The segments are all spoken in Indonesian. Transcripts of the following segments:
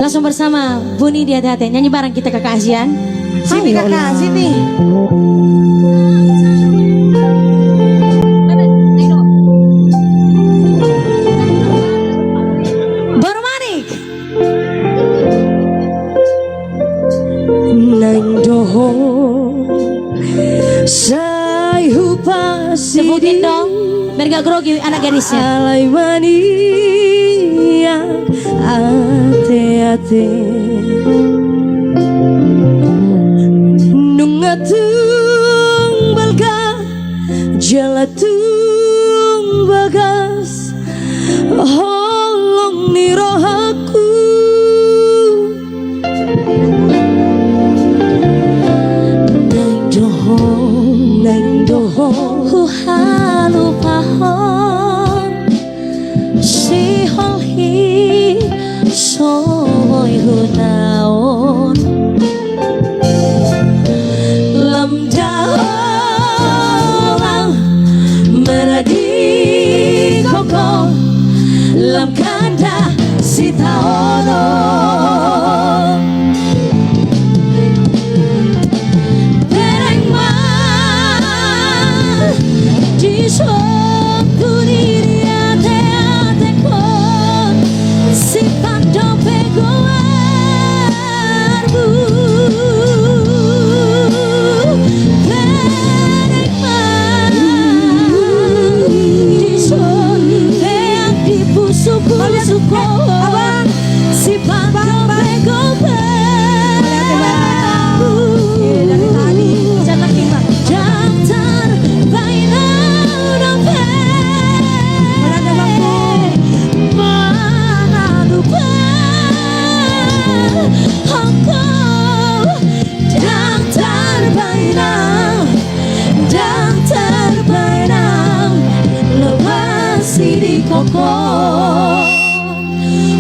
Langsung bersama Buni di hati-hati. Nyanyi bareng kita Kakak Asian. Sini Kakak, sini. Baru manik. Nang doho sayu pasti sebutin dong biar gak grogi anak gadisnya. Alai mania ate-ate nungatung balga jalatung bagas holong ni rohaku nang doho hu halu pahon si holhi soy hu naon lam dalang menadi koko lam kanda si taono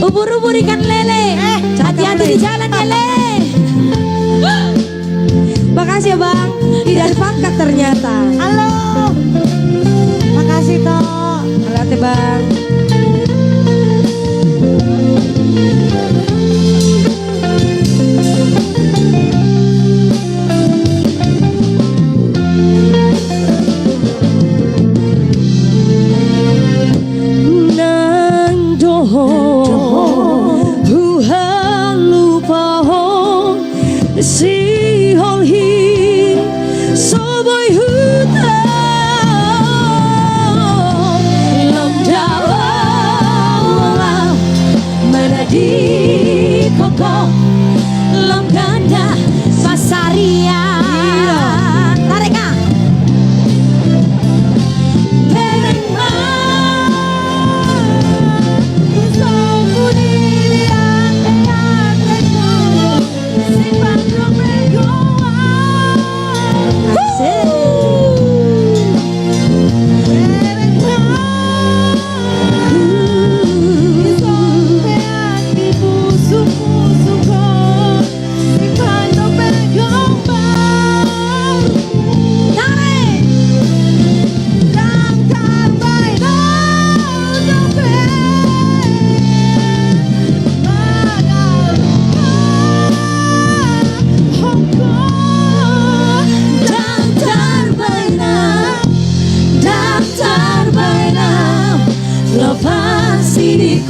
ubur-ubur ikan lele, hati-hati di jalan lele. Makasih ya Bang, tidak pangkat ternyata. Halo, makasih toh. Hati Bang. Si hol hi so boy huta lam jawa menadi koko lam ganda pasaria tareka pereng ma so kuni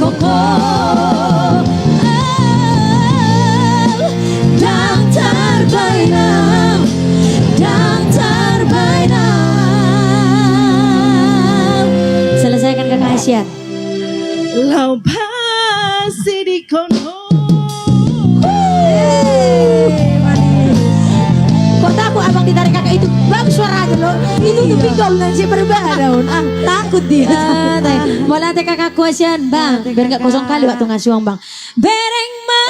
koko dan terbenam selesaikan Kakak Asian. Lau pasti di kono. Kok takut abang ditarik kakak itu? Bagus suaranya loh. Itu tuh pinggol nanti berbahaya daun. Takut dia. Mau latih kakak kuasian bang. Biar gak kosong kali waktu ngasih uang bang. Bereng mah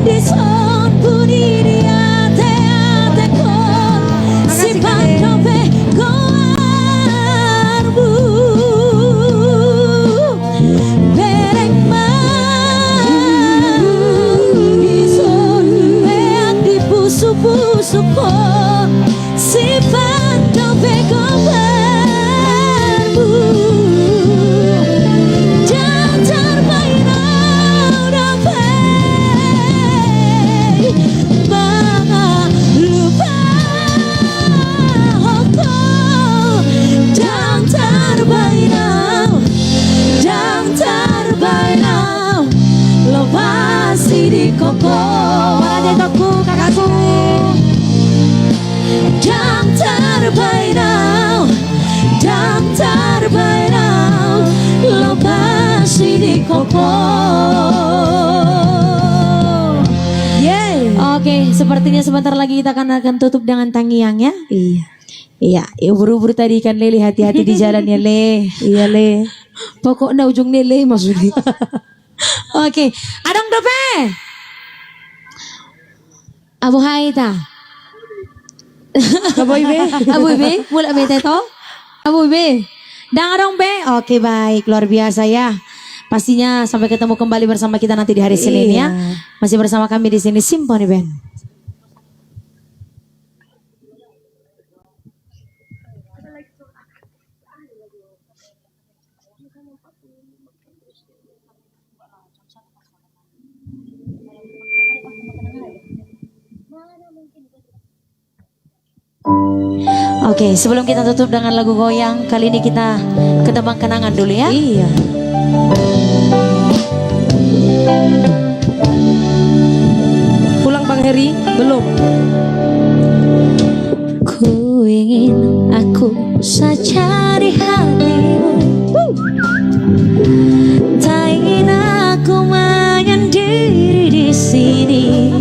di son budi dia te kon si pandope koarbu. Bereng mah di son peak di pusu-pusu kon si pandope terbaik dan terbaik lepas ini kopo. Oke, sepertinya sebentar lagi kita akan tutup dengan tangiyang ya. Iya, buru-buru tadi kan Lele, hati-hati di jalan ya Le. Iya Le. Pokoknya ujungnya Le maksudnya. Oke, adang dope. Abu Haita. Kaboy be. Abu Ibe, mula bete to? Abu Ibe. Dang adang be. Oke, baik, luar biasa ya. Pastinya sampai ketemu kembali bersama kita nanti di hari Senin ya. Masih bersama kami di sini Symphony Band. Oke, sebelum kita tutup dengan lagu goyang, kali ini kita ke tembang kenangan dulu ya. Iya. Pulang Bang Heri? Belum. Ku ingin aku saja di hatimu, tak ingin aku menyendiri di sini.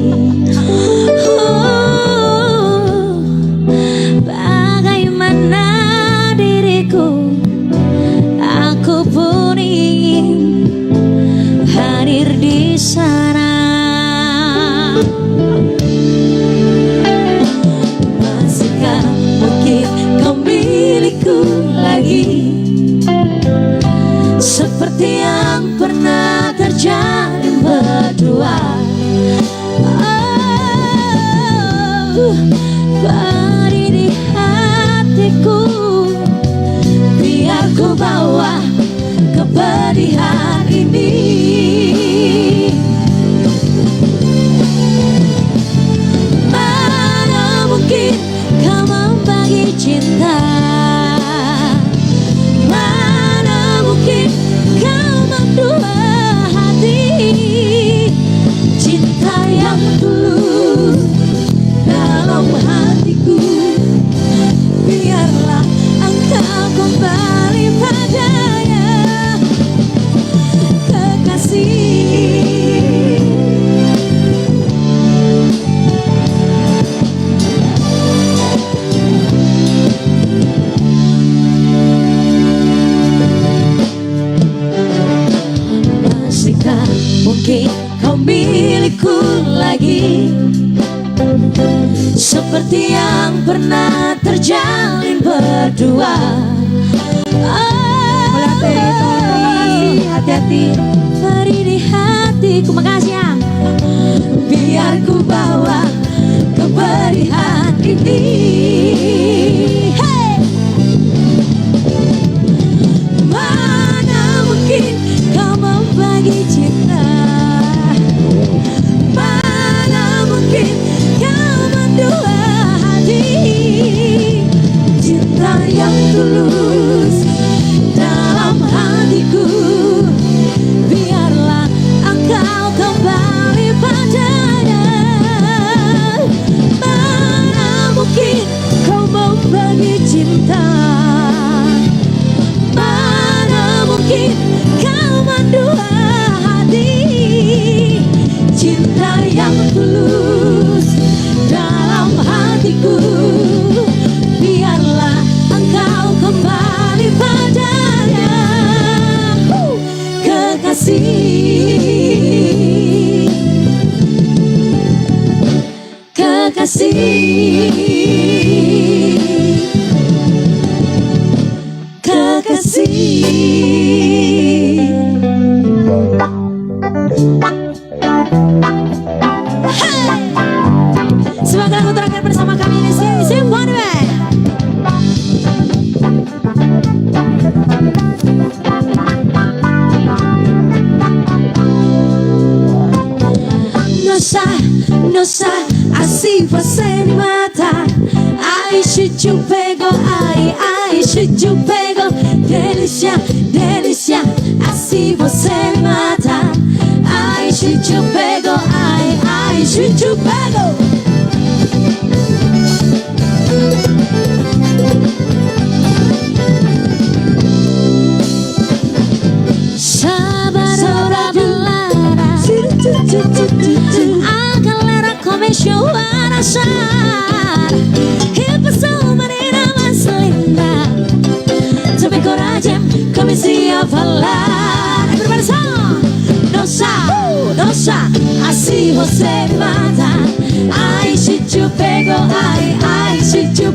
Bagaimana diriku, aku pun ingin hadir di sana. Masihkah mungkin kau milikku lagi, seperti yang pernah terjadi berdua. Beri di hatiku, biar ku bawa kepedihan ini. Mana mungkin kau membagi cinta, mana mungkin kau mendua hati. Cinta yang tulus dalam hatiku, biarlah engkau kembali padanya, kekasih. Masihkah mungkin kau milikku lagi, seperti yang pernah terjalin berdua. Hati-hati. Beri di hatiku, makasih yang biar ku bawa kepedihan ini. Hey! Mana mungkin kau membagi cinta, mana mungkin kau mendua hati. Cinta yang tulus dalam hatiku, biarlah engkau kembali padanya. Mana mungkin kau membagi cinta, mana mungkin kau mendua hati. Cinta yang tulus dalam hatiku, biarlah engkau kembali padanya, kekasih, kekasih, kekasih. Semoga lagu terakhir bersama kami di sini Symphony Band. Nossa, assim você me mata. Ai, chute o pego, ai, chute o pego. Delícia, delícia, assim você me mata. Ai, chute o pego, ai, chute o pego.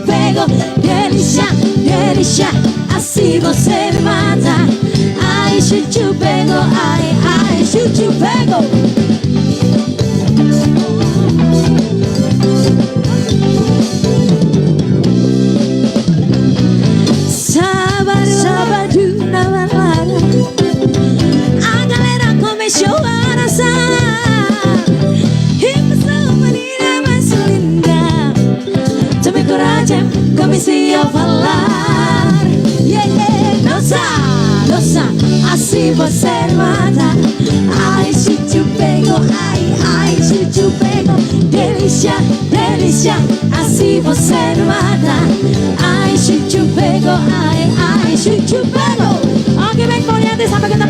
pego, delícia, delícia, assim você me mata. Ai, chuchu pego, ai, chuchu pego. Sábado na balada, a galera começou a dançar. E passou uma menina mais linda. Tomei coragem, comecei a falar. Yeah, yeah, nossa, nossa, assim você mata. Ai, chuchu pego, ai, chuchu pego. Delícia, delícia, assim você mata. Ai, chuchu pego, ai, chuchu pego. Alguém vem correndo e sabe que tá